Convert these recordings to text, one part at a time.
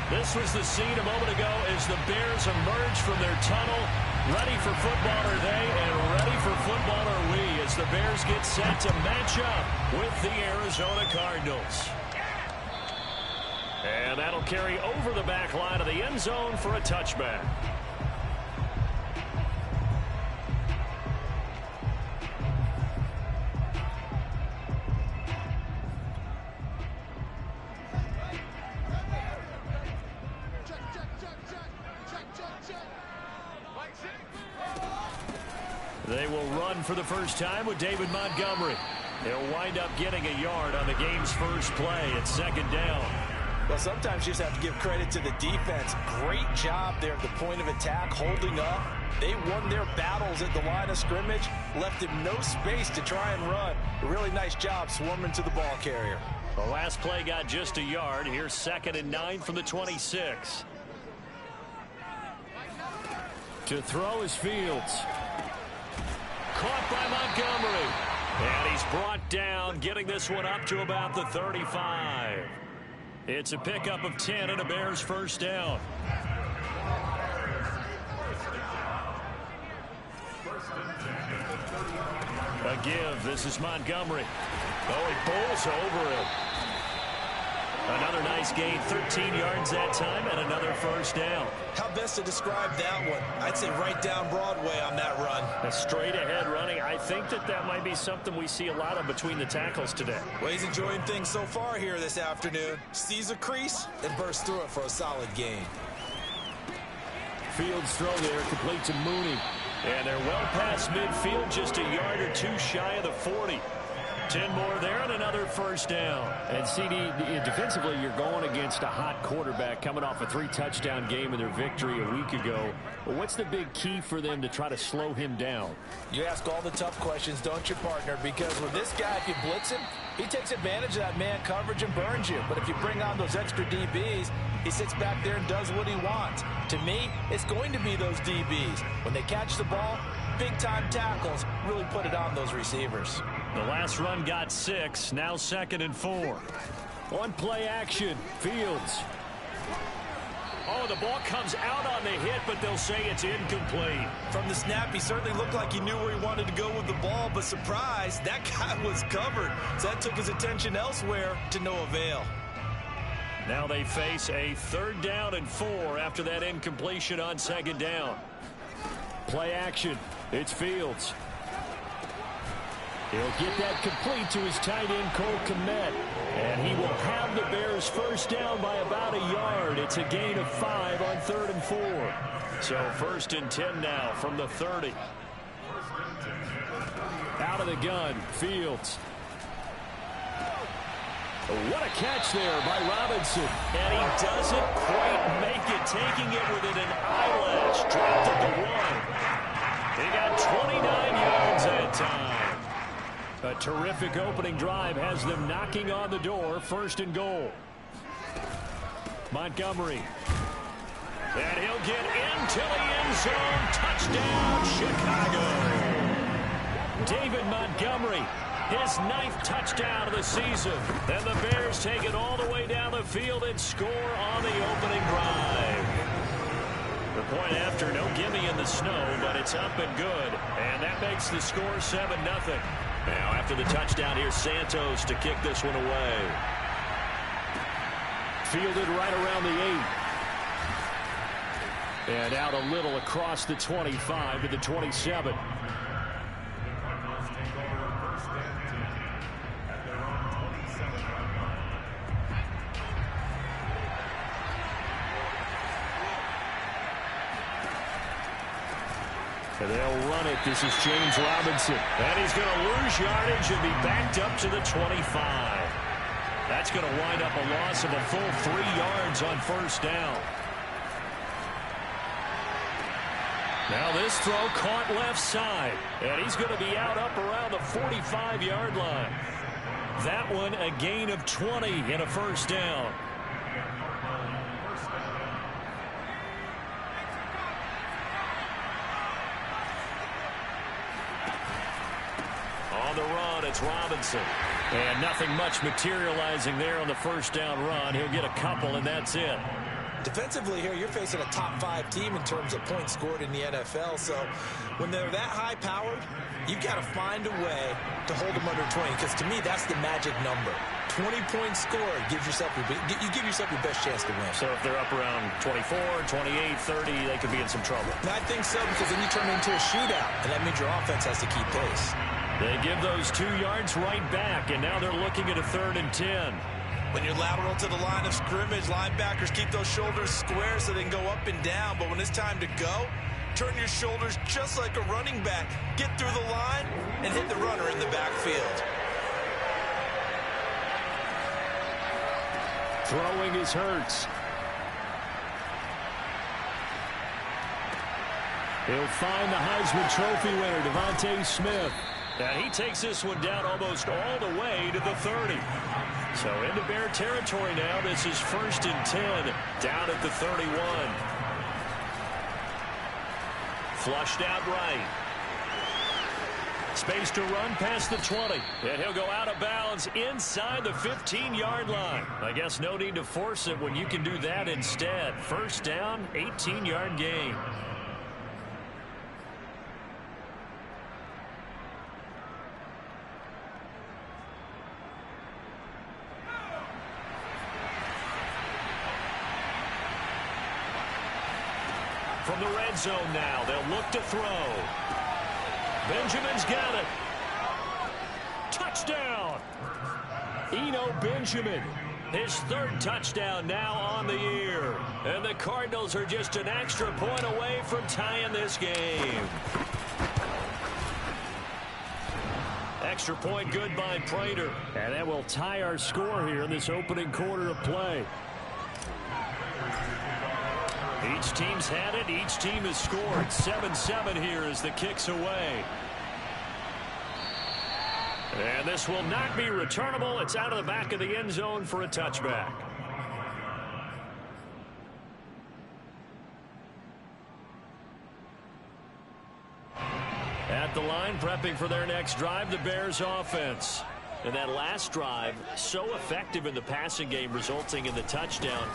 This was the scene a moment ago as the Bears emerged from their tunnel. Ready for football are they, and ready for football are we as the Bears get set to match up with the Arizona Cardinals. And that'll carry over the back line of the end zone for a touchback. They will run for the first time with David Montgomery. He'll wind up getting a yard on the game's first play at second down. Well, sometimes you just have to give credit to the defense. Great job there at the point of attack, holding up. They won their battles at the line of scrimmage, left him no space to try and run. A really nice job swarming to the ball carrier. The last play got just a yard. Here's 2nd and 9 from the 26. To throw is Fields. Caught by Montgomery. And he's brought down, getting this one up to about the 35. It's a pickup of 10 and a Bears first down. A give. This is Montgomery. Oh, he pulls over him. Another nice gain, 13 yards that time, and another first down. How best to describe that one? I'd say right down Broadway on that run. A straight ahead running. I think that might be something we see a lot of between the tackles today. Well, he's enjoying things so far here this afternoon. Sees a crease and bursts through it for a solid gain. Fields throw there, complete to Mooney. And they're well past midfield, just a yard or two shy of the 40. 10 more there and another first down. And CD, defensively, you're going against a hot quarterback coming off a 3-touchdown game in their victory a week ago. Well, what's the big key for them to try to slow him down? You ask all the tough questions, don't you, partner? Because with this guy, if you blitz him, he takes advantage of that man coverage and burns you. But if you bring on those extra DBs, he sits back there and does what he wants. To me, it's going to be those DBs. When they catch the ball, big-time tackles really put it on those receivers. The last run got 6, now 2nd and 4. On play action, Fields. Oh, the ball comes out on the hit, but they'll say it's incomplete. From the snap, he certainly looked like he knew where he wanted to go with the ball, but surprise, that guy was covered. So that took his attention elsewhere to no avail. Now they face a 3rd down and 4 after that incompletion on 2nd down. Play action, it's Fields. He'll get that complete to his tight end, Cole Kmet. And he will have the Bears first down by about a yard. It's a gain of 5 on 3rd and 4. So 1st and 10 now from the 30. Out of the gun, Fields. What a catch there by Robinson. And he doesn't quite make it, taking it within an eyelash. Dropped at the 1. He got 29 yards that time. A terrific opening drive has them knocking on the door. 1st and goal. Montgomery. And he'll get into the end zone. Touchdown, Chicago. David Montgomery, his 9th touchdown of the season. And the Bears take it all the way down the field and score on the opening drive. The point after, no gimme in the snow, but it's up and good. And that makes the score 7-0. Now, after the touchdown, here's Santos to kick this one away. Fielded right around the 8. And out a little across the 25 to the 27. And they'll run it. This is James Robinson. And he's going to lose yardage and be backed up to the 25. That's going to wind up a loss of a full 3 yards on 1st down. Now this throw caught left side. And he's going to be out up around the 45-yard line. That one a gain of 20 and a 1st down. On the run, it's Robinson. And nothing much materializing there on the first down run. He'll get a couple, and that's it. Defensively here, you're facing a top-5 team in terms of points scored in the NFL. So when they're that high-powered, you've got to find a way to hold them under 20. Because to me, that's the magic number. 20 points scored gives yourself you give yourself your best chance to win. So if they're up around 24, 28, 30, they could be in some trouble. And I think so, because then you turn it into a shootout, and that means your offense has to keep pace. They give those 2 yards right back, and now they're looking at a 3rd and 10. When you're lateral to the line of scrimmage, linebackers keep those shoulders square so they can go up and down. But when it's time to go, turn your shoulders just like a running back. Get through the line and hit the runner in the backfield. Throwing is Hurts. He'll find the Heisman Trophy winner, Devontae Smith. And he takes this one down almost all the way to the 30. So into Bear territory now. This is 1st and 10 down at the 31. Flushed out right. Space to run past the 20. And he'll go out of bounds inside the 15-yard line. I guess no need to force it when you can do that instead. 1st down, 18-yard gain. From the red zone now, they'll look to throw. Benjamin's got it. Touchdown! Eno Benjamin, his 3rd touchdown now on the year. And the Cardinals are just an extra point away from tying this game. Extra point good by Prater. And that will tie our score here in this opening quarter of play. Each team's had it. Each team has scored. 7-7 here as the kick's away. And this will not be returnable. It's out of the back of the end zone for a touchback. At the line, prepping for their next drive, the Bears offense. And that last drive, so effective in the passing game, resulting in the touchdown.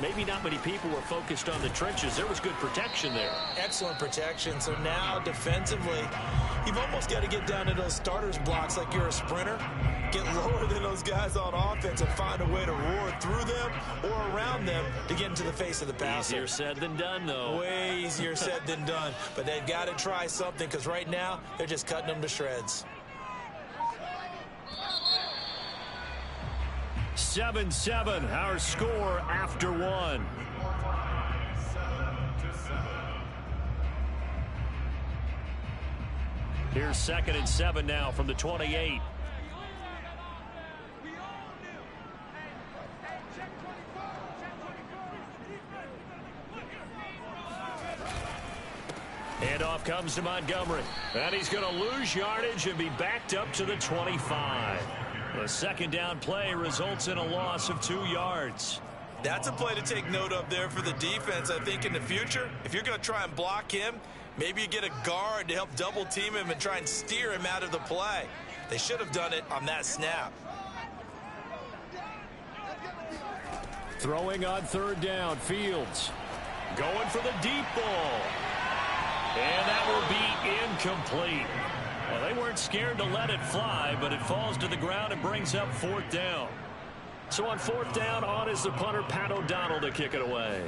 Maybe not many people were focused on the trenches. There was good protection there. Excellent protection. So now defensively, you've almost got to get down to those starters blocks like you're a sprinter. Get lower than those guys on offense and find a way to roar through them or around them to get into the face of the passer. Easier said than done, though. Way easier said than done. But they've got to try something, because right now they're just cutting them to shreds. 7-7, our score after 1. Here's 2nd and 7 now from the 28. Handoff comes to Montgomery. And he's going to lose yardage and be backed up to the 25. The 2nd down play results in a loss of 2 yards. That's a play to take note of there for the defense. I think in the future, if you're going to try and block him, maybe you get a guard to help double team him and try and steer him out of the play. They should have done it on that snap. Throwing on 3rd down, Fields. Going for the deep ball. And that will be incomplete. Well, they weren't scared to let it fly, but it falls to the ground and brings up 4th down. So on 4th down, on is the punter, Pat O'Donnell, to kick it away.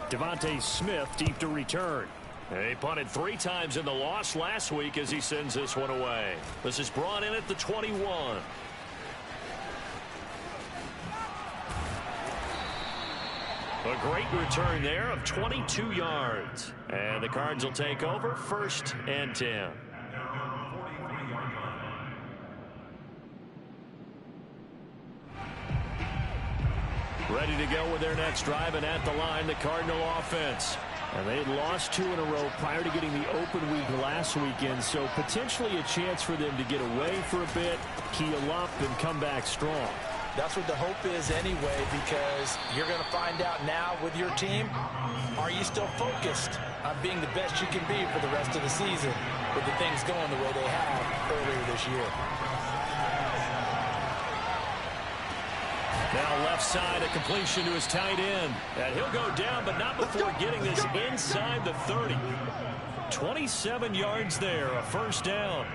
Devontae Smith deep to return. He punted 3 times in the loss last week as he sends this one away. This is brought in at the 21. A great return there of 22 yards. And the Cards will take over, 1st and 10. Ready to go with their next drive, and at the line, the Cardinal offense. And they had lost 2 in a row prior to getting the open week last weekend, so potentially a chance for them to get away for a bit, keel up, and come back strong. That's what the hope is anyway, because you're going to find out now with your team, are you still focused on being the best you can be for the rest of the season with the things going the way they have earlier this year? Now left side, a completion to his tight end. And he'll go down, but not before getting this inside the 30. 27 yards there, a first down.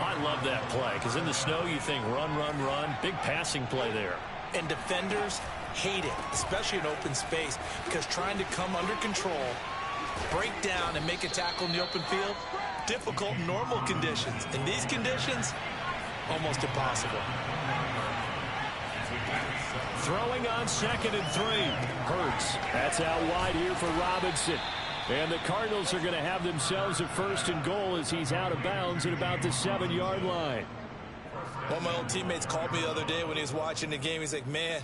I love that play, because in the snow you think run, run, run. Big passing play there. And defenders hate it, especially in open space, because trying to come under control, break down, and make a tackle in the open field, difficult in normal conditions. In these conditions, almost impossible. Throwing on 2nd and 3. Hurts. That's out wide here for Robinson. And the Cardinals are going to have themselves a 1st and goal as he's out of bounds at about the 7-yard line. One of my old teammates called me the other day when he was watching the game. He's like, man,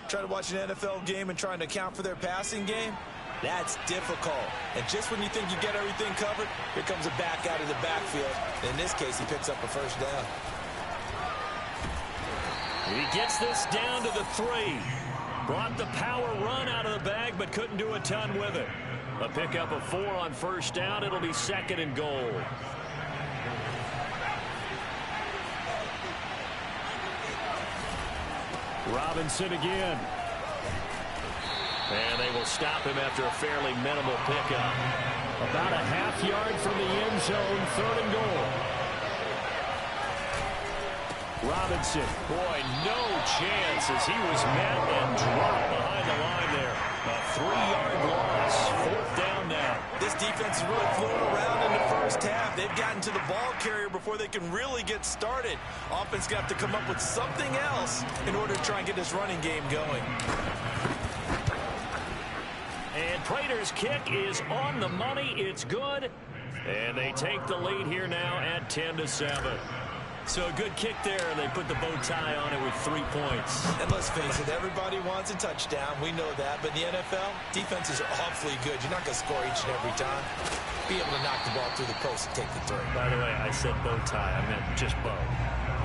trying to watch an NFL game and trying to account for their passing game, that's difficult. And just when you think you get everything covered, here comes a back out of the backfield. In this case, he picks up a first down. He gets this down to the 3. Brought the power run out of the bag, but couldn't do a ton with it. A pickup of 4 on first down. It'll be 2nd and goal. Robinson again. And they will stop him after a fairly minimal pickup. About a half-yard from the end zone, 3rd and goal. Robinson, boy, no chance as he was met and dropped behind the line there. A 3-yard loss, 4th down now. This defense is really floating around in the first half. They've gotten to the ball carrier before they can really get started. Offense going to have to come up with something else in order to try and get this running game going. And Prater's kick is on the money. It's good. And they take the lead here now at 10-7. So a good kick there. They put the bow tie on it with 3 points. And let's face it, everybody wants a touchdown. We know that. But in the NFL, defenses are awfully good. You're not going to score each and every time. Be able to knock the ball through the post and take the 3. By the way, I said bow tie. I meant just bow.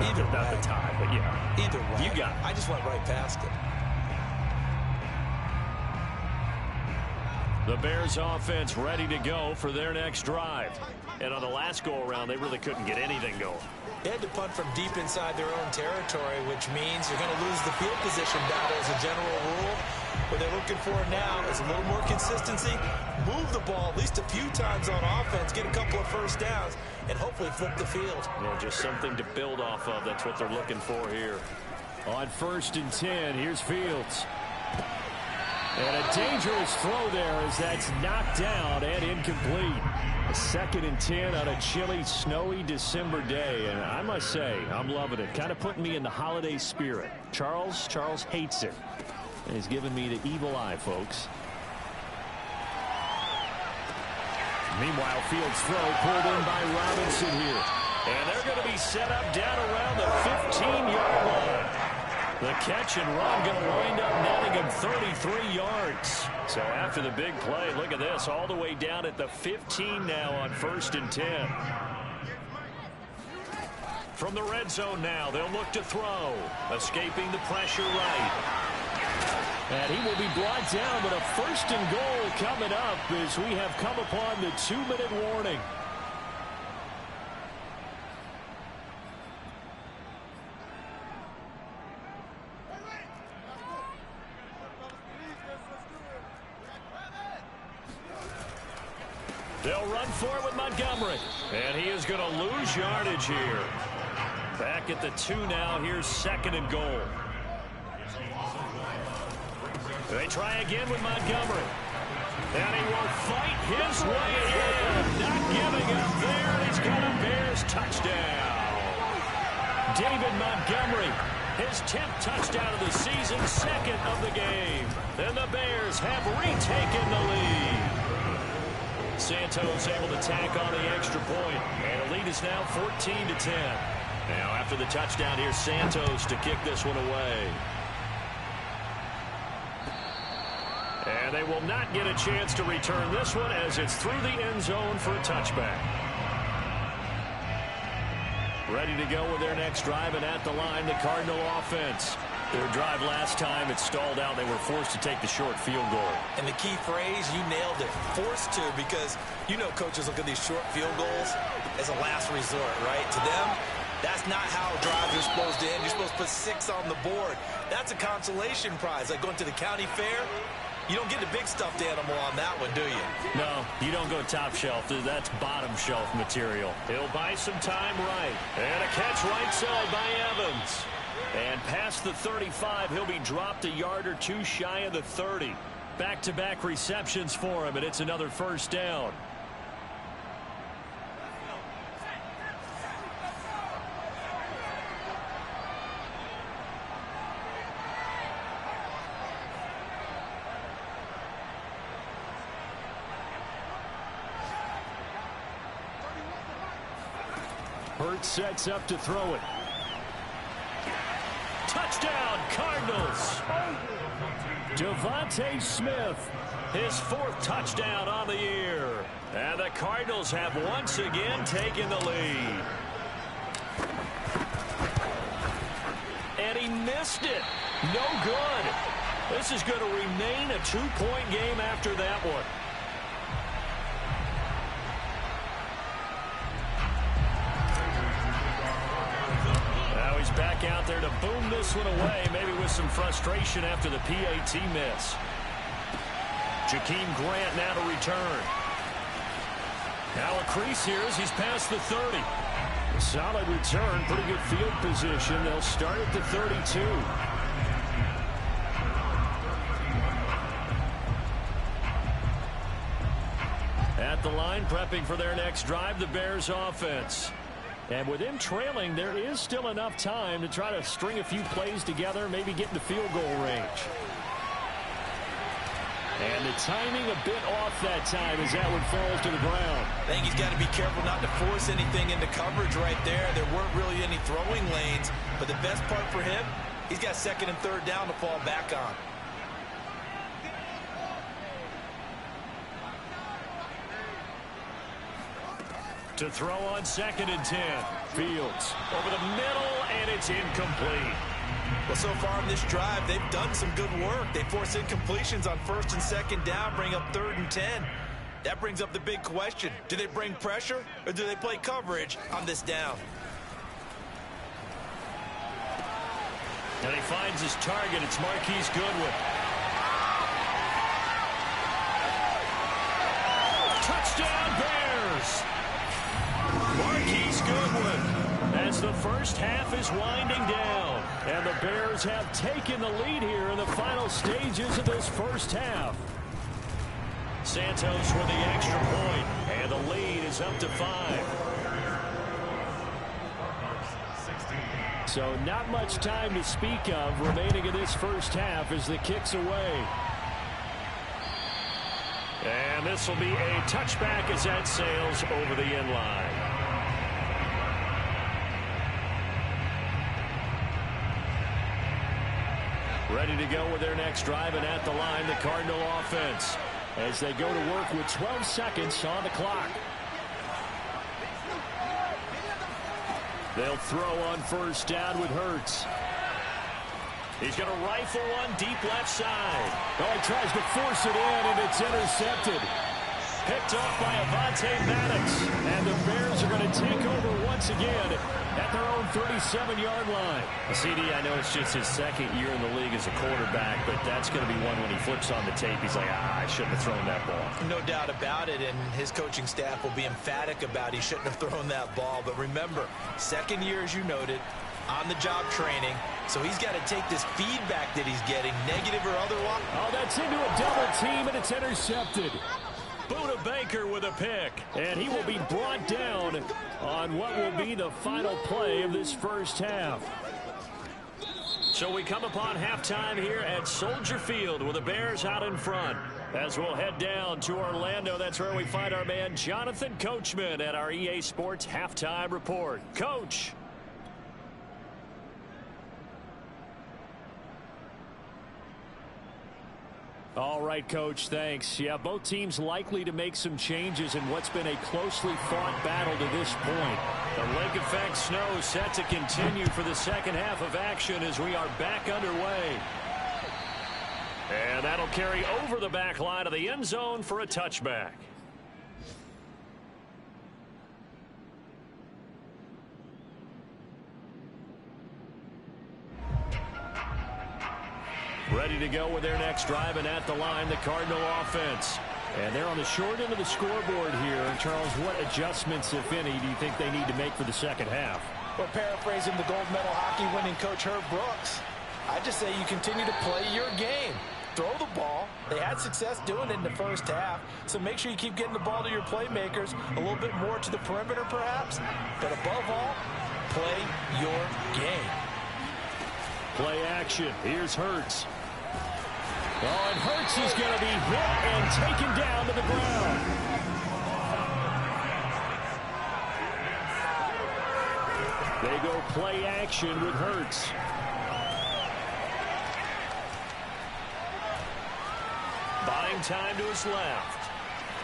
Either way. Not the tie, but yeah. Either way. You got it. I just went right past it. The Bears offense ready to go for their next drive. And on the last go-around, they really couldn't get anything going. They had to punt from deep inside their own territory, which means you're going to lose the field position battle as a general rule. What they're looking for now is a little more consistency, move the ball at least a few times on offense, get a couple of first downs, and hopefully flip the field. Yeah, just something to build off of. That's what they're looking for here. On 1st and 10, here's Fields. And a dangerous throw there as that's knocked down and incomplete. A 2nd and 10 on a chilly, snowy December day. And I must say, I'm loving it. Kind of putting me in the holiday spirit. Charles hates it. And he's giving me the evil eye, folks. Meanwhile, Fields' throw pulled in by Robinson here. And they're going to be set up down around the 15-yard line. The catch and run going to wind up netting him 33 yards. So after the big play, look at this, all the way down at the 15 now on 1st and 10. From the red zone now, they'll look to throw. Escaping the pressure right. And he will be brought down, but a 1st and goal coming up as we have come upon the 2-minute warning. They'll run for it with Montgomery. And he is going to lose yardage here. Back at the 2 now. Here's 2nd and goal. They try again with Montgomery. And he will fight his way in. Not giving up there. And he's got a Bears touchdown. David Montgomery, his 10th touchdown of the season, 2nd of the game. And the Bears have retaken the lead. Santos able to tack on the extra point. And the lead is now 14-10. Now after the touchdown, here's Santos to kick this one away. And they will not get a chance to return this one as it's through the end zone for a touchback. Ready to go with their next drive, and at the line, the Cardinal offense. Their drive last time, it stalled out. They were forced to take the short field goal. And the key phrase, you nailed it, forced to, because you know coaches look at these short field goals as a last resort, right? To them, That's not how drives are supposed to end. You're supposed to put 6 on the board. That's a consolation prize, like going to the county fair. You don't get the big stuffed animal on that one, do you? No, you don't go top shelf. That's bottom shelf material. He'll buy some time right. And a catch right side by Evans. And past the 35, he'll be dropped a yard or two shy of the 30. Back-to-back receptions for him, and it's another first down. Hurts sets up to throw it. Touchdown, Cardinals. Devontae Smith, his 4th touchdown on the year. And the Cardinals have once again taken the lead. And he missed it. No good. This is going to remain a 2-point game after that one. Back out there to boom this one away, maybe with some frustration after the PAT miss. Jakeem Grant now to return. Now a crease here as he's past the 30. A solid return, pretty good field position. They'll start at the 32. At the line, prepping for their next drive, the Bears offense. And with him trailing, there is still enough time to try to string a few plays together, maybe get in the field goal range. And the timing a bit off that time as that one falls to the ground. I think he's got to be careful not to force anything into coverage right there. There weren't really any throwing lanes, but the best part for him, he's got 2nd and 3rd down to fall back on. To throw on 2nd and 10. Fields over the middle, and it's incomplete. Well, so far in this drive, they've done some good work. They force incompletions on 1st and 2nd down, bring up 3rd and 10. That brings up the big question. Do they bring pressure, or do they play coverage on this down? And he finds his target. It's Marquise Goodwin. Touchdown, Bears! Marquise Goodwin, as the first half is winding down, and the Bears have taken the lead here in the final stages of this first half. Santos with the extra point, and the lead is up to 5. So not much time to speak of remaining in this first half as the kick's away. And this will be a touchback as that sails over the end line. Ready to go with their next drive, and at the line, the Cardinal offense as they go to work with 12 seconds on the clock. They'll throw on 1st down with Hurts. He's going to rifle one deep left side. Oh, he tries to force it in, and it's intercepted. Picked off by Avonte Maddox. And the Bears are going to take over once again at their own 37-yard line. CD, I know it's just his 2nd year in the league as a quarterback, but that's going to be one when he flips on the tape. He's like, I shouldn't have thrown that ball. No doubt about it, and his coaching staff will be emphatic about he shouldn't have thrown that ball. But remember, 2nd year, as you noted, on-the-job training, so he's got to take this feedback that he's getting, negative or otherwise. Oh, that's into a double team, and it's intercepted. Buda Baker with a pick, and he will be brought down on what will be the final play of this first half. So we come upon halftime here at Soldier Field with the Bears out in front. As we'll head down to Orlando, that's where we find our man Jonathan Coachman at our EA Sports Halftime Report. Coach. All right, Coach, thanks. Yeah, both teams likely to make some changes in what's been a closely fought battle to this point. The lake effect snow set to continue for the second half of action as we are back underway. And that'll carry over the back line of the end zone for a touchback. Ready to go with their next drive, and at the line, the Cardinal offense. And they're on the short end of the scoreboard here. Charles, what adjustments, if any, do you think they need to make for the second half? Well, paraphrasing the gold medal hockey winning coach Herb Brooks, I just say you continue to play your game. Throw the ball. They had success doing it in the first half, so make sure you keep getting the ball to your playmakers, a little bit more to the perimeter perhaps, but above all, play your game. Play action. Here's Hurts. Oh, and Hurts is going to be hit and taken down to the ground. They go play action with Hurts. Buying time to his left.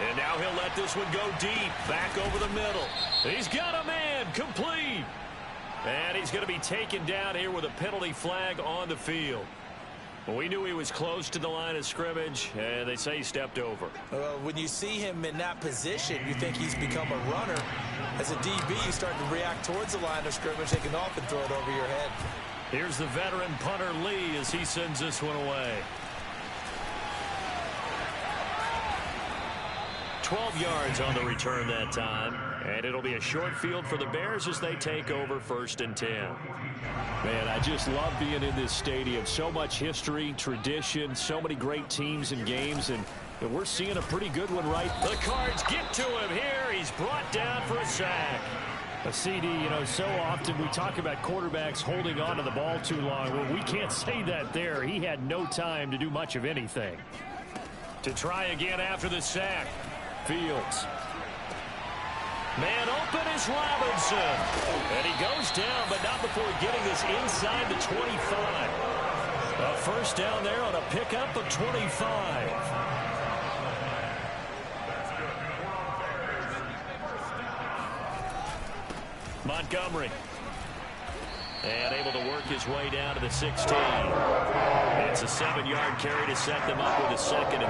And now he'll let this one go deep. Back over the middle. He's got a man. Complete. And he's going to be taken down here with a penalty flag on the field. Well, we knew he was close to the line of scrimmage, and they say he stepped over. Well, when you see him in that position, you think he's become a runner. As a DB, you start to react towards the line of scrimmage. They can often throw it over your head. Here's the veteran punter Lee as he sends this one away. 12 yards on the return that time, and it'll be a short field for the Bears as they take over 1st and 10. Man, I just love being in this stadium. So much history, tradition, so many great teams and games, and we're seeing a pretty good one, right? The Cards get to him here. He's brought down for a sack. A CD, you know, so often we talk about quarterbacks holding on to the ball too long. Well, we can't say that there. He had no time to do much of anything. To try again after the sack. Fields. Man open is Robinson. And he goes down, but not before getting this inside the 25. A first down there on a pickup of 25. Montgomery. And able to work his way down to the 16. It's a 7-yard carry to set them up with a 2nd and 3.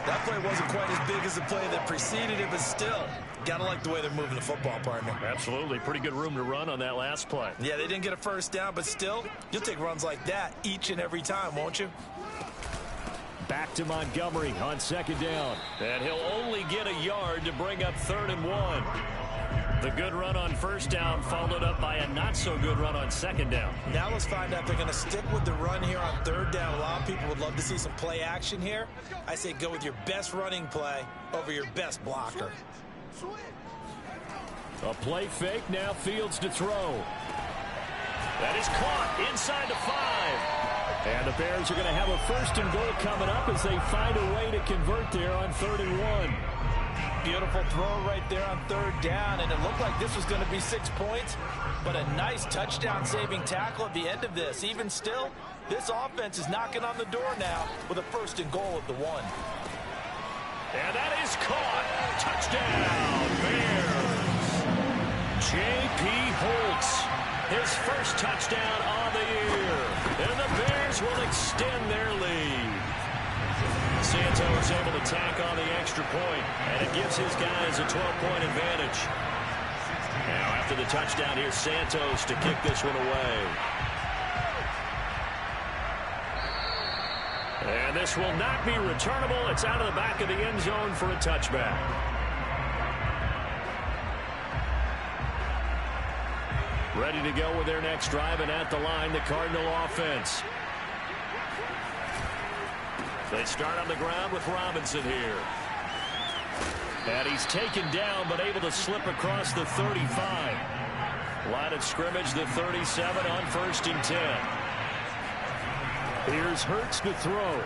That play wasn't quite as big as the play that preceded it, but still, gotta like the way they're moving the football, partner. Absolutely. Pretty good room to run on that last play. Yeah, they didn't get a first down, but still, you'll take runs like that each and every time, won't you? Back to Montgomery on 2nd down. And he'll only get a yard to bring up 3rd and 1. The good run on 1st down followed up by a not-so-good run on 2nd down. Now let's find out if they're going to stick with the run here on 3rd down. A lot of people would love to see some play action here. I say go with your best running play over your best blocker. A play fake, now Fields to throw. That is caught inside the 5. And the Bears are going to have a 1st and goal coming up as they find a way to convert there on 3rd and 1. Beautiful throw right there on 3rd down, and it looked like this was going to be 6 points, but a nice touchdown-saving tackle at the end of this. Even still, this offense is knocking on the door now with a 1st and goal at the 1. And that is caught. Touchdown, Bears. J.P. Holtz, his first touchdown on the year, and the Bears will extend their lead. Santos able to tack on the extra point, and it gives his guys a 12-point advantage. Now after the touchdown, here's Santos to kick this one away. And this will not be returnable. It's out of the back of the end zone for a touchback. Ready to go with their next drive, and at the line, the Cardinal offense. They start on the ground with Robinson here. And he's taken down, but able to slip across the 35. Line of scrimmage, the 37 on 1st and 10. Here's Hurts to throw.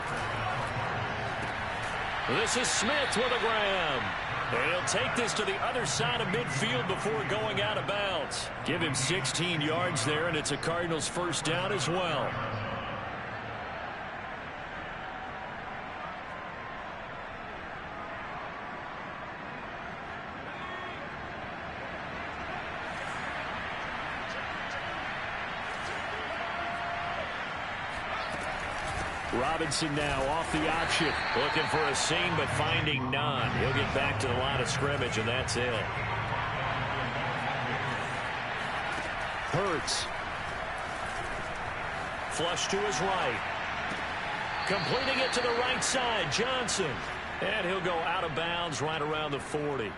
This is Smith with a grab. And he'll take this to the other side of midfield before going out of bounds. Give him 16 yards there, and it's a Cardinals 1st down as well. Robinson now off the option. Looking for a seam, but finding none. He'll get back to the line of scrimmage, and that's it. Hurts. Flush to his right. Completing it to the right side, Johnson. And he'll go out of bounds right around the 40.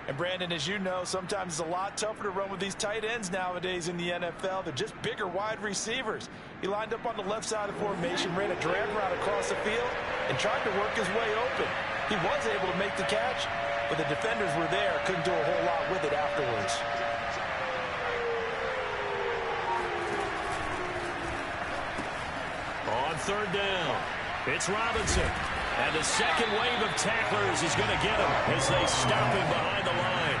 And Brandon, as you know, sometimes it's a lot tougher to run with these tight ends nowadays in the NFL. They're just bigger wide receivers. He lined up on the left side of the formation, ran a drag route across the field, and tried to work his way open. He was able to make the catch, but the defenders were there, couldn't do a whole lot with it afterwards. On third down, it's Robinson. And the second wave of tacklers is going to get him as they stop him behind the line.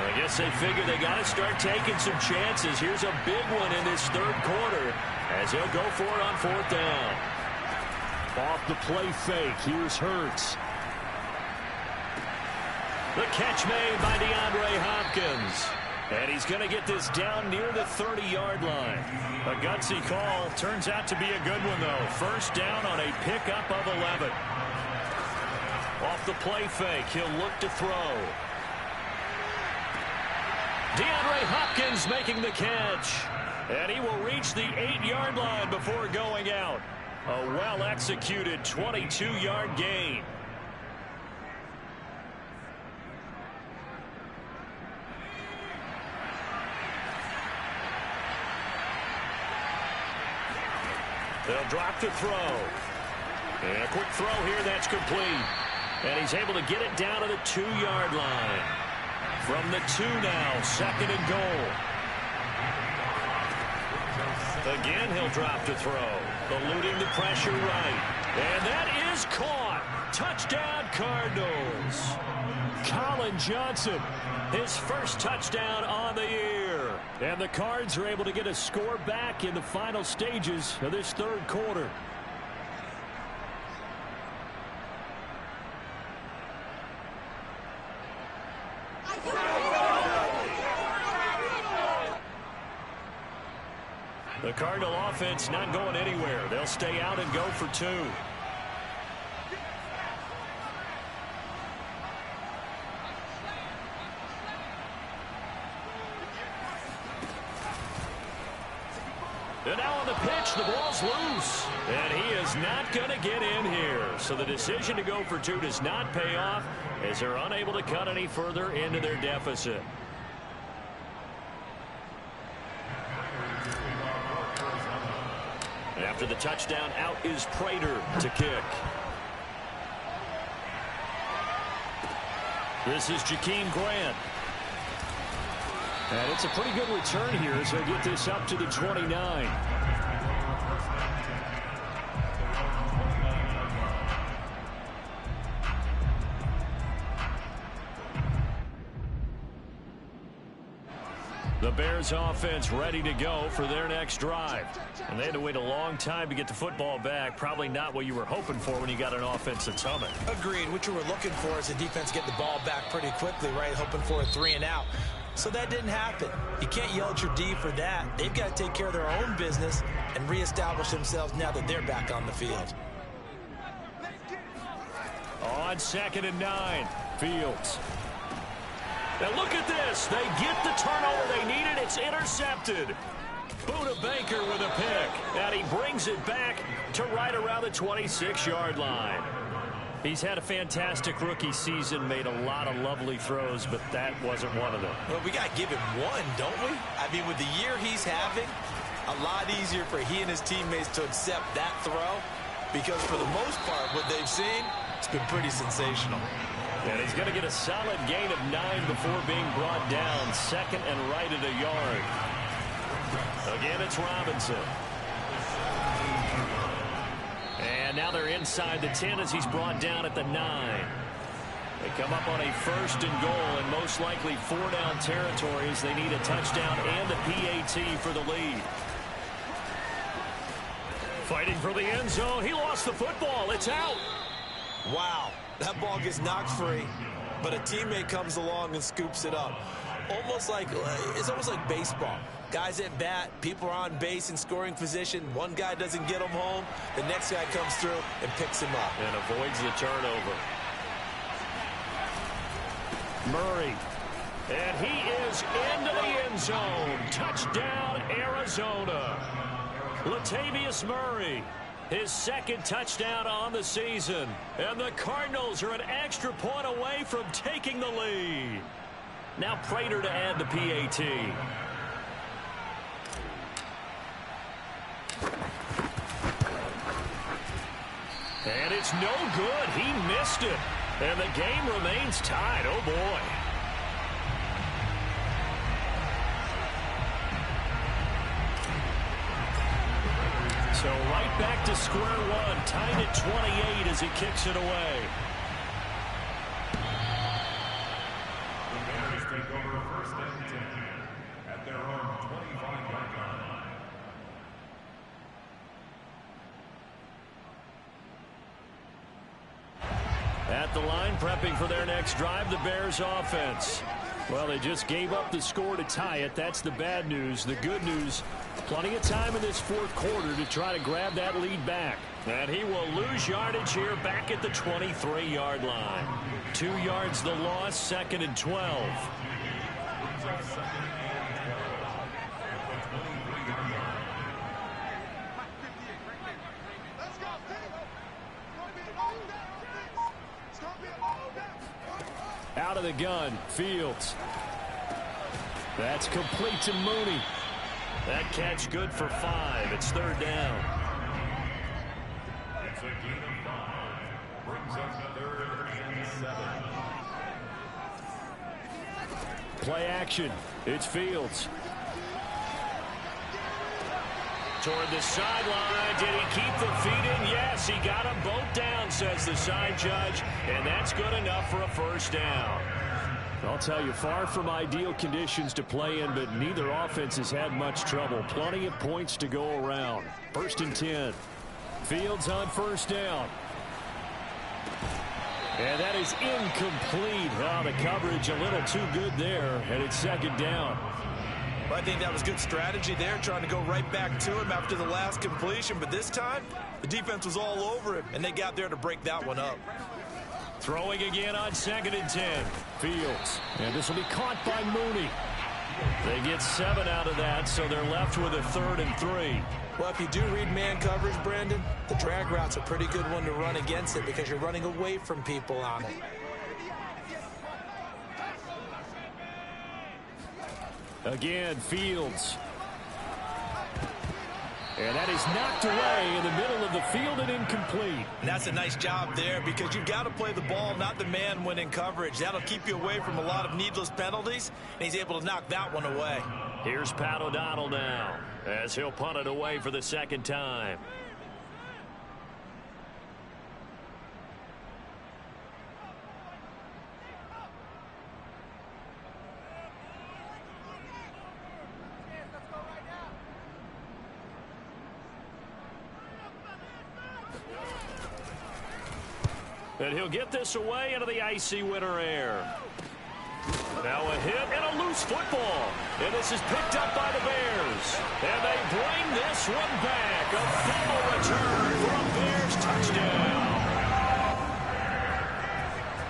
I guess they figure they got to start taking some chances. Here's a big one in this third quarter as he'll go for it on fourth down. Off the play fake, here's Hurts. The catch made by DeAndre Hopkins. And he's going to get this down near the 30-yard line. A gutsy call. Turns out to be a good one, though. First down on a pickup of 11. Off the play fake, he'll look to throw. DeAndre Hopkins making the catch. And he will reach the 8-yard line before going out. A well-executed 22-yard gain. They'll drop the throw. And a quick throw here, that's complete. And he's able to get it down to the 2-yard line. From the 2 now, second and goal. Again, he'll drop the throw. Eluding the pressure right. And that is caught. Touchdown, Cardinals. Colin Johnson, his first touchdown on the year. And the Cards are able to get a score back in the final stages of this third quarter. The Cardinal offense not going anywhere. They'll stay out and go for 2. And now on the pitch, the ball's loose. And he is not going to get in here. So the decision to go for 2 does not pay off as they're unable to cut any further into their deficit. After the touchdown, out is Prater to kick. This is Jakeem Grant. And it's a pretty good return here as they get this up to the 29. The Bears offense ready to go for their next drive. And they had to wait a long time to get the football back. Probably not what you were hoping for when you got an offense that's humming. Agreed. What you were looking for is the defense getting the ball back pretty quickly, right? Hoping for a 3 and out. So that didn't happen. You can't yell at your D for that. They've got to take care of their own business and reestablish themselves now that they're back on the field. On second and 9, Fields. Now look at this. They get the turnover they needed. It's intercepted. Buda Baker with a pick. And he brings it back to right around the 26-yard line. He's had a fantastic rookie season, made a lot of lovely throws, but that wasn't one of them. Well, we got to give him one, don't we? I mean, with the year he's having, a lot easier for he and his teammates to accept that throw because for the most part, what they've seen, it's been pretty sensational. And he's going to get a solid gain of 9 before being brought down. Second and right at a yard. Again, it's Robinson. And now they're inside the 10 as he's brought down at the 9. They come up on a first and goal and most likely 4-down territory as they need a touchdown and a PAT for the lead. Fighting for the end zone. He lost the football. It's out. Wow. That ball gets knocked free, but a teammate comes along and scoops it up. It's almost like baseball. Guys at bat, people are on base in scoring position. One guy doesn't get him home. The next guy comes through and picks him up. And avoids the turnover. Murray. And he is into the end zone. Touchdown, Arizona. Latavius Murray. His second touchdown on the season. And the Cardinals are an extra point away from taking the lead. Now Prater to add the PAT. And it's no good. He missed it. And the game remains tied. Oh, boy. So right back to square one. Tied at 28 as he kicks it away. The Bears take over first and 10 at their own 25-yard line. At the line, prepping for their next drive, the Bears offense. Well, they just gave up the score to tie it. That's the bad news. The good news, plenty of time in this fourth quarter to try to grab that lead back. And he will lose yardage here back at the 23-yard line. 2 yards the loss, 2nd and 12. Out of the gun, Fields. That's complete to Mooney. That catch good for 5. It's 3rd down. It's a gain of 5. Brings us 3rd and 7. Play action. It's Fields. Toward the sideline. Did he keep the feet in? Yes, he got them both down, says the side judge. And that's good enough for a 1st down. I'll tell you, far from ideal conditions to play in, but neither offense has had much trouble. Plenty of points to go around. 1st and 10. Fields on 1st down. And that is incomplete. Oh, the coverage a little too good there, and it's 2nd down. Well, I think that was good strategy there, trying to go right back to him after the last completion. But this time, the defense was all over him, and they got there to break that one up. Throwing again on 2nd and 10. Fields. And this will be caught by Mooney. They get 7 out of that, so they're left with a 3rd and 3. Well, if you do read man coverage, Brandon, the drag route's a pretty good one to run against it because you're running away from people on it. Again, Fields. And that is knocked away in the middle of the field and incomplete. And that's a nice job there because you've got to play the ball, not the man when in coverage. That'll keep you away from a lot of needless penalties, and he's able to knock that one away. Here's Pat O'Donnell now as he'll punt it away for the 2nd time. And he'll get this away into the icy winter air. Now a hit and a loose football. And this is picked up by the Bears. And they bring this one back. A fumble return for a Bears touchdown.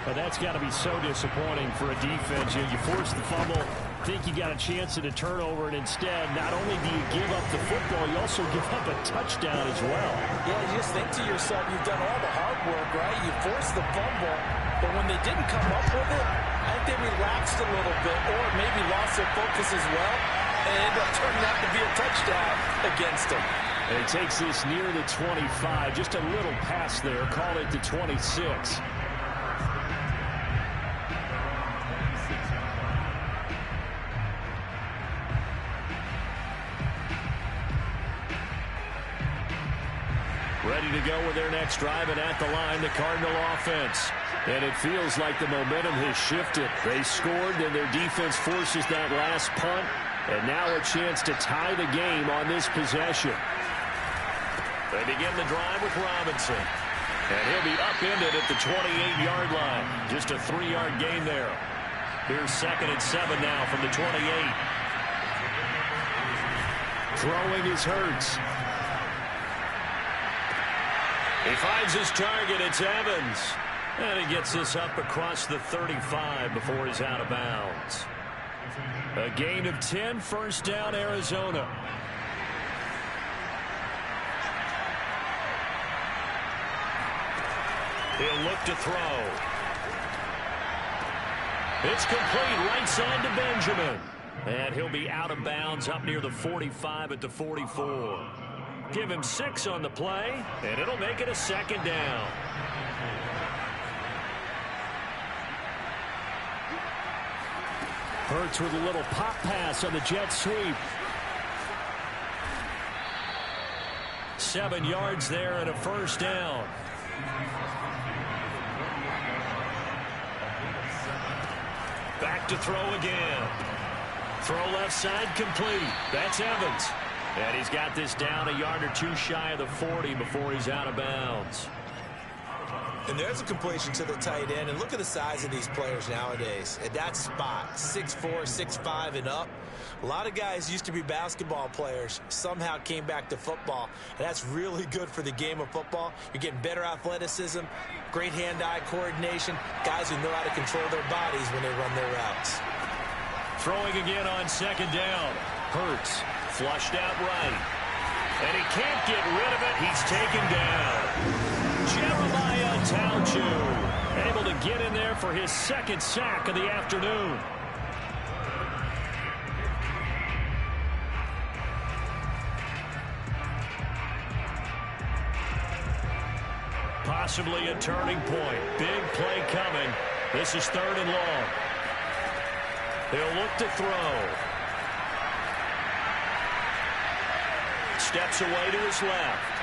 Well, that's got to be so disappointing for a defense. You force the fumble, think you got a chance at a turnover, and instead, not only do you give up the football, you also give up a touchdown as well. Yeah, you just think to yourself, you've done all the hard work, right? You forced the fumble, but when they didn't come up with it, I think they relaxed a little bit or maybe lost their focus as well, and it ended up turning out to be a touchdown against them. And it takes this near the 25, just a little pass there, call it the 26. Ready to go with their next drive, and at the line, the Cardinal offense. And it feels like the momentum has shifted. They scored, then their defense forces that last punt, and now a chance to tie the game on this possession. They begin the drive with Robinson. And he'll be upended at the 28-yard line. Just a 3-yard gain there. Here's 2nd and 7 now from the 28. Throwing is Hurts. He finds his target. It's Evans. And he gets this up across the 35 before he's out of bounds. A gain of 10, 1st down, Arizona. He'll look to throw. It's complete right side to Benjamin. And he'll be out of bounds up near the 45 at the 44. Give him 6 on the play, and it'll make it a second down. Hurts with a little pop pass on the jet sweep. 7 yards there and a first down. Back to throw again. Throw left side complete. That's Evans. And he's got this down a yard or two shy of the 40 before he's out of bounds. And there's a completion to the tight end. And look at the size of these players nowadays. At that spot, 6'4", 6'5", and up. A lot of guys used to be basketball players, somehow came back to football. And that's really good for the game of football. You're getting better athleticism, great hand-eye coordination, guys who know how to control their bodies when they run their routes. Throwing again on second down. Hurts flushed out right. And he can't get rid of it. He's taken down. Jeremiah Tauchu able to get in there for his second sack of the afternoon. Possibly a turning point. Big play coming. This is 3rd and long. He'll look to throw. Steps away to his left.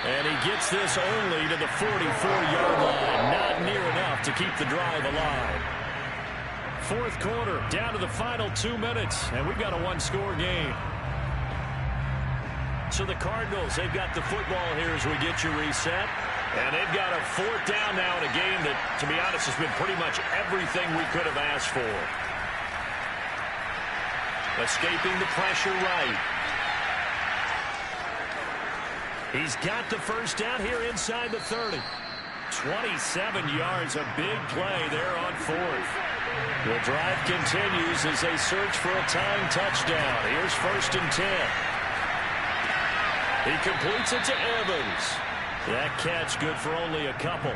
And he gets this only to the 44-yard line. Not near enough to keep the drive alive. 4th quarter, down to the final 2 minutes. And we've got a one-score game. So the Cardinals, they've got the football here as we get you reset. And they've got a 4th down now in a game that, to be honest, has been pretty much everything we could have asked for. Escaping the pressure right. He's got the first down here inside the 30. 27 yards, a big play there on 4th. The drive continues as they search for a tying touchdown. Here's 1st and 10. He completes it to Evans. That catch good for only a couple.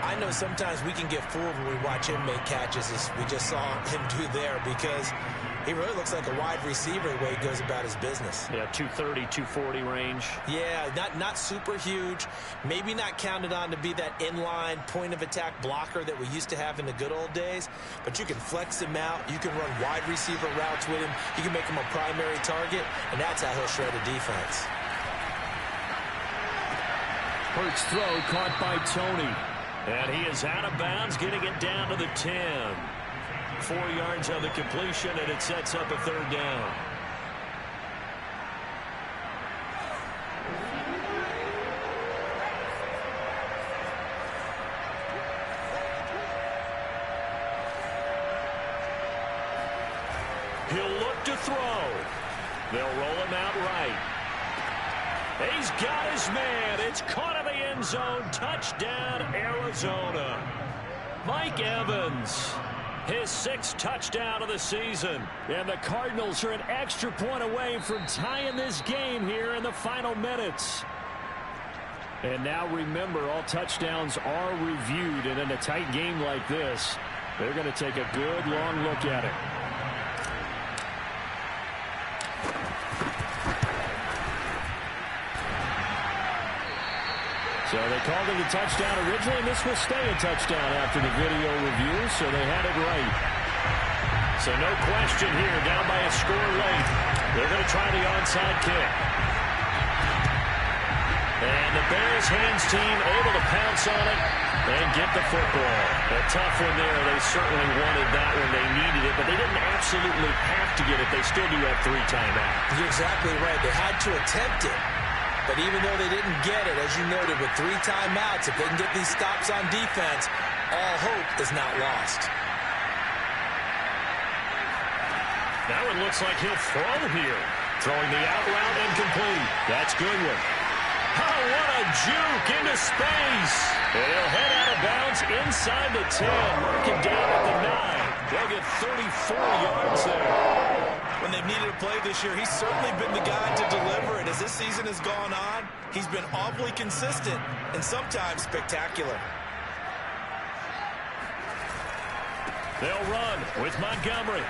I know sometimes we can get fooled when we watch him make catches, as we just saw him do there, because he really looks like a wide receiver the way he goes about his business. Yeah, 230, 240 range. Yeah, not super huge. Maybe not counted on to be that inline point-of-attack blocker that we used to have in the good old days. But you can flex him out. You can run wide receiver routes with him. You can make him a primary target, and that's how he'll shred a defense. Hurts throw caught by Tony. And he is out of bounds, getting it down to the 10. 4 yards on the completion, and it sets up a 3rd down. He'll look to throw. They'll roll him out right. He's got his man. It's caught in the end zone. Touchdown, Arizona. Mike Evans, his 6th touchdown of the season. And the Cardinals are an extra point away from tying this game here in the final minutes. And now remember, all touchdowns are reviewed. And in a tight game like this, they're going to take a good long look at it. So they called it a touchdown originally, and this will stay a touchdown after the video review, so they had it right. So no question here, down by a score late. They're going to try the onside kick. And the Bears hands team able to pounce on it and get the football. A tough one there. They certainly wanted that when they needed it, but they didn't absolutely have to get it. They still do have 3 timeouts. You're exactly right. They had to attempt it. But even though they didn't get it, as you noted, with 3 timeouts, if they can get these stops on defense, all hope is not lost. That one looks like he'll throw here. Throwing the out route incomplete. That's Goodwin. Oh, what a juke into space. And he'll head out of bounds inside the 10. Mark him down at the 9. They'll get 34 yards there. when they've needed a play this year, he's certainly been the guy to deliver it. As this season has gone on, he's been awfully consistent and sometimes spectacular. They'll run with Montgomery.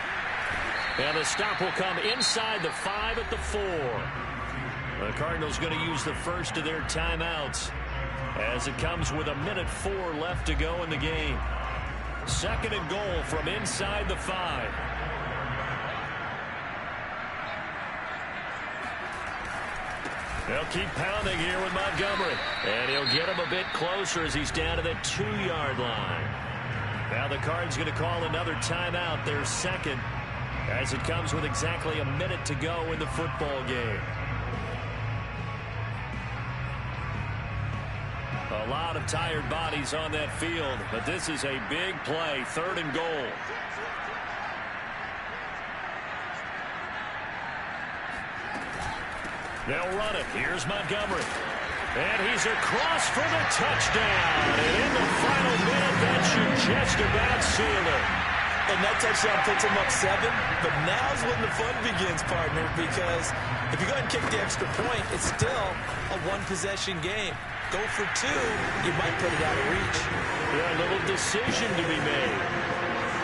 And the stop will come inside the 5 at the 4. The Cardinals going to use the first of their timeouts as it comes with 1:04 left to go in the game. 2nd and goal from inside the 5. They'll keep pounding here with Montgomery. And he'll get him a bit closer as he's down to the 2-yard line. Now the Cards going to call another timeout, their second, as it comes with exactly a minute to go in the football game. A lot of tired bodies on that field, but this is a big play, 3rd and goal. They'll run it. Here's Montgomery. And he's across for the touchdown. And in the final minute, that should just about seal it. And that touchdown puts him up 7. But now's when the fun begins, partner, because if you go ahead and kick the extra point, it's still a one-possession game. Go for 2, you might put it out of reach. Yeah, a little decision to be made.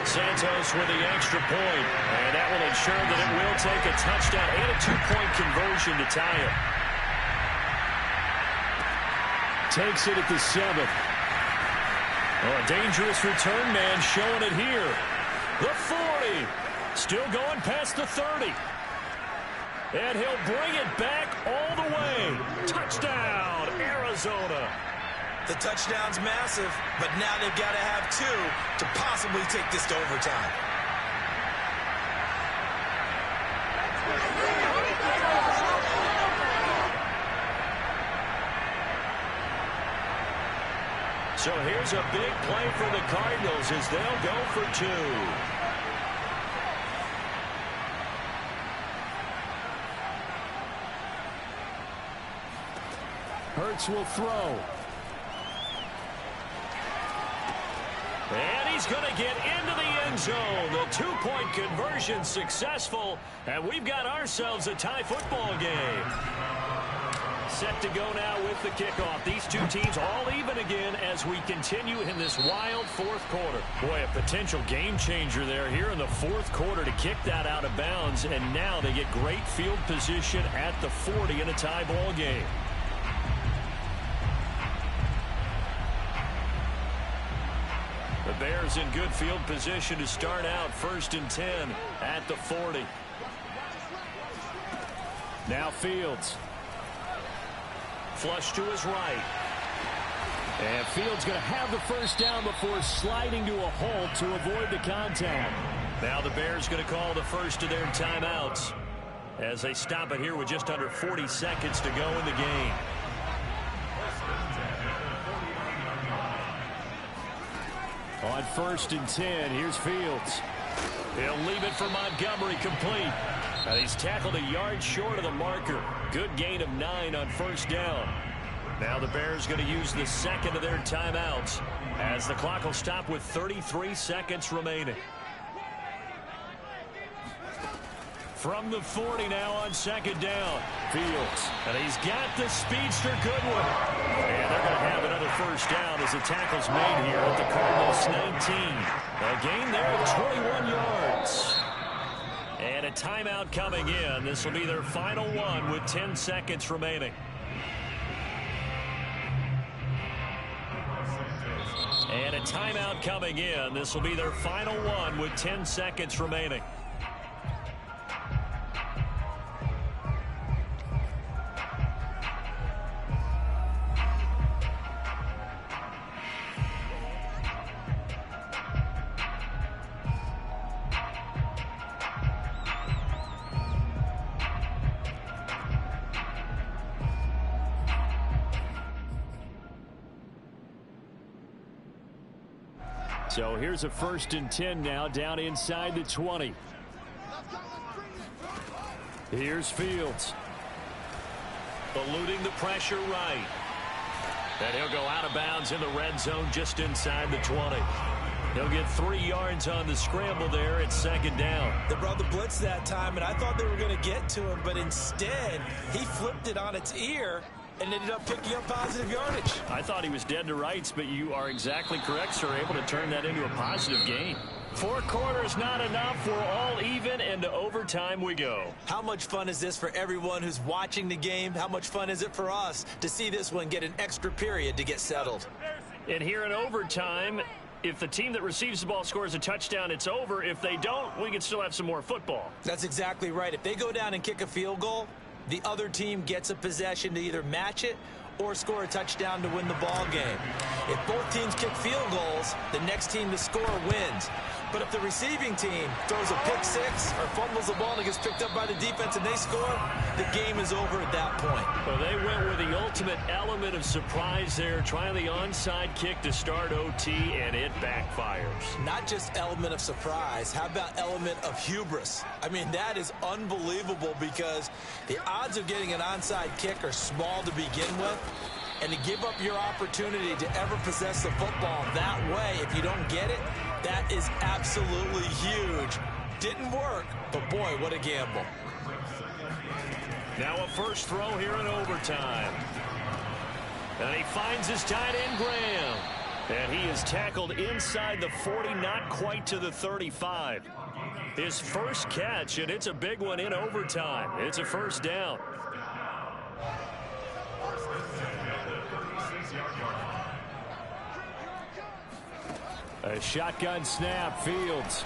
Santos with the extra point, and that will ensure that it will take a touchdown and a 2-point conversion to tie it. Takes it at the 7. Oh, a dangerous return man showing it here. The 40. Still going past the 30. And he'll bring it back all the way. Touchdown, Arizona. The touchdown's massive, but now they've got to have 2 to possibly take this to overtime. So here's a big play for the Cardinals as they'll go for 2. Hurts will throw. And he's going to get into the end zone. The 2-point conversion successful. And we've got ourselves a tie football game. Set to go now with the kickoff. These two teams all even again as we continue in this wild 4th quarter. Boy, a potential game changer there here in the 4th quarter to kick that out of bounds. And now they get great field position at the 40 in a tie ball game. The Bears in good field position to start out 1st and 10 at the 40. Now Fields. Flush to his right. And Fields going to have the first down before sliding to a halt to avoid the contact. Now the Bears going to call the first of their timeouts as they stop it here with just under 40 seconds to go in the game. On 1st and 10, here's Fields. He'll leave it for Montgomery complete. And he's tackled a yard short of the marker. Good gain of 9 on 1st down. Now the Bears going to use the second of their timeouts as the clock will stop with 33 seconds remaining. From the 40 now on 2nd down. Fields. And he's got the speedster Goodwin. And they're going to have another first down as the tackle's made here at the Cardinals 19. A gain there of 21 yards. And a timeout coming in. This will be their final one with 10 seconds remaining. And a timeout coming in. This will be their final one with 10 seconds remaining. So here's a 1st and 10 now down inside the 20. Here's Fields. Eluding the pressure right. And he'll go out of bounds in the red zone just inside the 20. He'll get 3 yards on the scramble there at second down. They brought the blitz that time, and I thought they were going to get to him, but instead he flipped it on its ear and ended up picking up positive yardage. I thought he was dead to rights, but you are exactly correct, sir. Able to turn that into a positive gain. 4 quarters not enough. We're all even, and to overtime we go. How much fun is this for everyone who's watching the game? How much fun is it for us to see this one get an extra period to get settled? And here in overtime, if the team that receives the ball scores a touchdown, it's over. If they don't, we can still have some more football. That's exactly right. If they go down and kick a field goal, the other team gets a possession to either match it or score a touchdown to win the ball game. If both teams kick field goals, the next team to score wins. But if the receiving team throws a pick six or fumbles the ball and it gets picked up by the defense and they score, the game is over at that point. Well, they went with the ultimate element of surprise there, trying the onside kick to start OT, and it backfires. Not just element of surprise, how about element of hubris? I mean, that is unbelievable because the odds of getting an onside kick are small to begin with. And to give up your opportunity to ever possess the football that way, if you don't get it, that is absolutely huge. Didn't work, but boy, what a gamble. Now a first throw here in overtime. And he finds his tight end, Graham. And he is tackled inside the 40, not quite to the 35. His first catch, and it's a big one in overtime. It's a first down. A shotgun snap, Fields.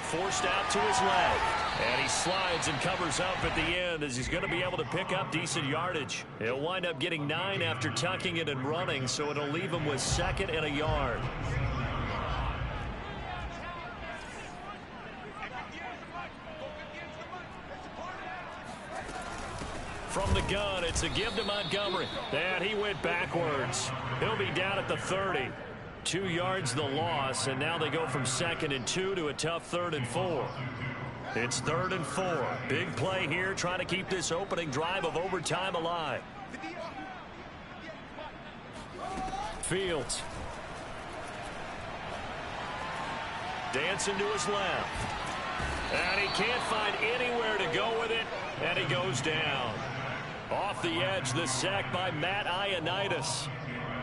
Forced out to his left. And he slides and covers up at the end as he's going to be able to pick up decent yardage. He'll wind up getting 9 after tucking it and running, so it'll leave him with 2nd and a yard. From the gun, it's a give to Montgomery. And he went backwards. He'll be down at the 30. 2 yards the loss, and now they go from 2nd and 2 to a tough 3rd and 4. It's 3rd and 4. Big play here, trying to keep this opening drive of overtime alive. Fields. Dancing to his left. And he can't find anywhere to go with it, and he goes down. Off the edge, the sack by Matt Ioannidis.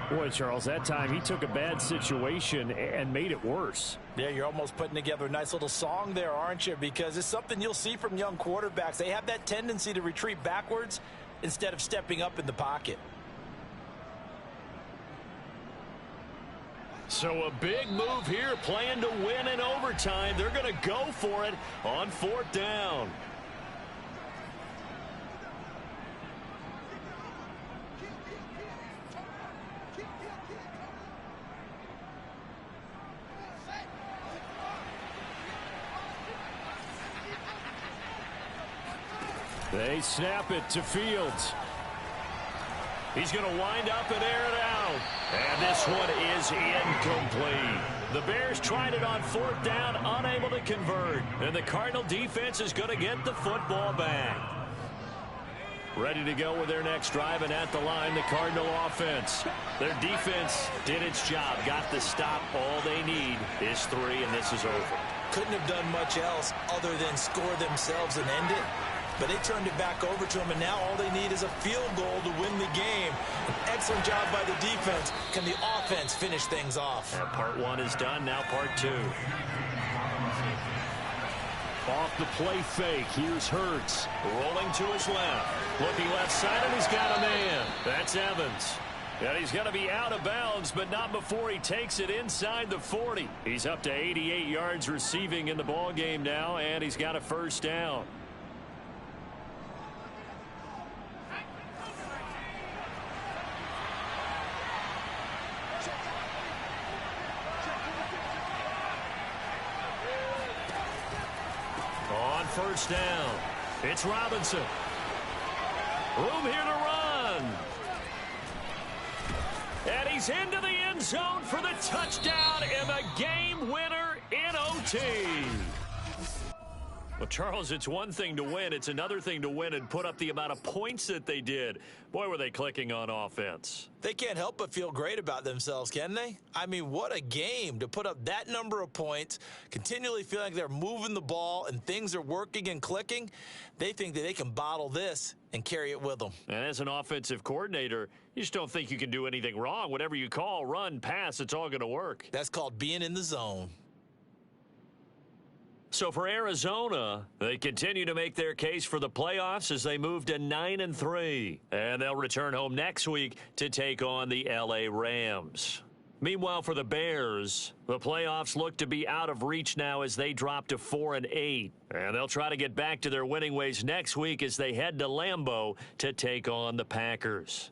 Boy, Charles, that time he took a bad situation and made it worse. Yeah, you're almost putting together a nice little song there, aren't you? Because it's something you'll see from young quarterbacks. They have that tendency to retreat backwards instead of stepping up in the pocket. So a big move here, playing to win in overtime. They're going to go for it on 4th down. They snap it to Fields. He's going to wind up and air it out. And this one is incomplete. The Bears tried it on 4th down, unable to convert. And the Cardinal defense is going to get the football back. Ready to go with their next drive, and at the line, the Cardinal offense. Their defense did its job, got the stop. All they need is 3, and this is over. Couldn't have done much else other than score themselves and end it. But they turned it back over to him, and now all they need is a field goal to win the game. An excellent job by the defense. Can the offense finish things off? And part 1 is done, now part 2. Off the play fake, here's Hurts. Rolling to his left. Looking left side, and he's got a man. That's Evans. And he's going to be out of bounds, but not before he takes it inside the 40. He's up to 88 yards receiving in the ball game now, and he's got a first down. First down. It's Robinson. Room here to run. And he's into the end zone for the touchdown and the game winner in OT. Well, Charles, it's one thing to win. It's another thing to win and put up the amount of points that they did. Boy, were they clicking on offense. They can't help but feel great about themselves, can they? I mean, what a game to put up that number of points, continually feeling like they're moving the ball and things are working and clicking. They think that they can bottle this and carry it with them. And as an offensive coordinator, you just don't think you can do anything wrong. Whatever you call, run, pass, it's all going to work. That's called being in the zone. So for Arizona, they continue to make their case for the playoffs as they move to 9-3. And they'll return home next week to take on the LA Rams. Meanwhile, for the Bears, the playoffs look to be out of reach now as they drop to 4-8. And they'll try to get back to their winning ways next week as they head to Lambeau to take on the Packers.